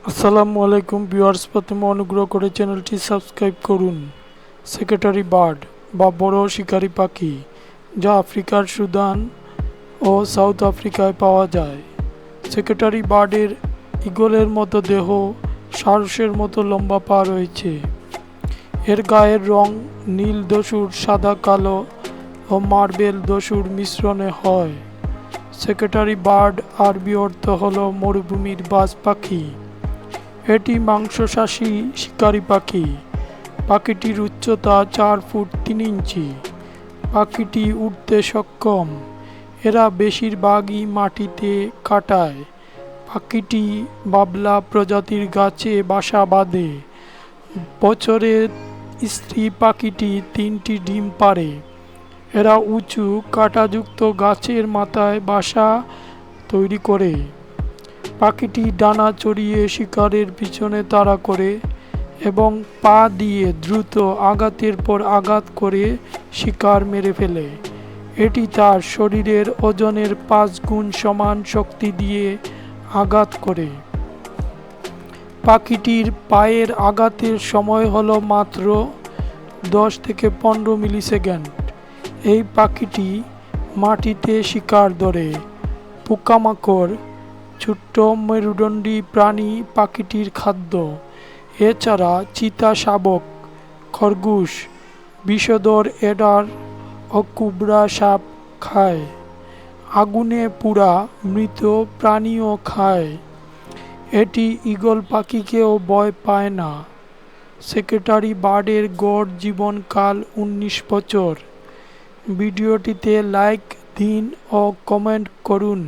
আসসালামু আলাইকুম ভিউয়ার্স, প্রথমে অনুগ্রহ করে চ্যানেলটি সাবস্ক্রাইব করুন। সেক্রেটারি বার্ড বা বড় শিকারি পাখি, যা আফ্রিকার সুদান ও সাউথ আফ্রিকায় পাওয়া যায়। সেক্রেটারি বার্ডের ঈগলের মতো দেহ, সারসের মতো লম্বা পা রয়েছে। এর গায়ের রং নীল দস্যুর সাদা কালো ও মার্বেল দস্যুর মিশ্রণে হয়। সেক্রেটারি বার্ড আরবি অর্থ হল মরুভূমির বাজ পাখি। এটি মাংসাশী শিকারি পাখি। পাখিটির উচ্চতা 4 ফুট 3 ইঞ্চি। পাখিটি উড়তে সক্ষম। এরা বেশিরভাগই মাটিতে কাটায়। পাখিটি বাবলা প্রজাতির গাছে বাসা বাঁধে। বছরে স্ত্রী পাখিটি 3টি ডিম পাড়ে। এরা উঁচু কাঁটাযুক্ত গাছের মাথায় বাসা তৈরি করে। পাখিটি ডানা চড়িয়ে শিকারের পিছনে তাড়া করে এবং পা দিয়ে দ্রুত আঘাতের পর আঘাত করে শিকার মেরে ফেলে। এটি তার শরীরের ওজনের 5 গুণ সমান শক্তি দিয়ে আঘাত করে। পাখিটির পায়ের আঘাতের সময় হলো মাত্র 10 থেকে 15 মিলিসেকেন্ড। এই পাখিটি মাটিতে শিকার ধরে। পোকামাকড়, ছোট্ট মেরুদণ্ডী প্রাণী পাখিটির খাদ্য। এছাড়া চিতা শাবক, খরগোশ, বিষধর অ্যাডার ও কোবরা সাপ খায়। আগুনে পোড়া মৃত প্রাণীও খায়। এটি ঈগল পাখিকেও ভয় পায় না। সেক্রেটারি বার্ডের গড় জীবনকাল 19 বছর। ভিডিওটিতে লাইক দিন ও কমেন্ট করুন।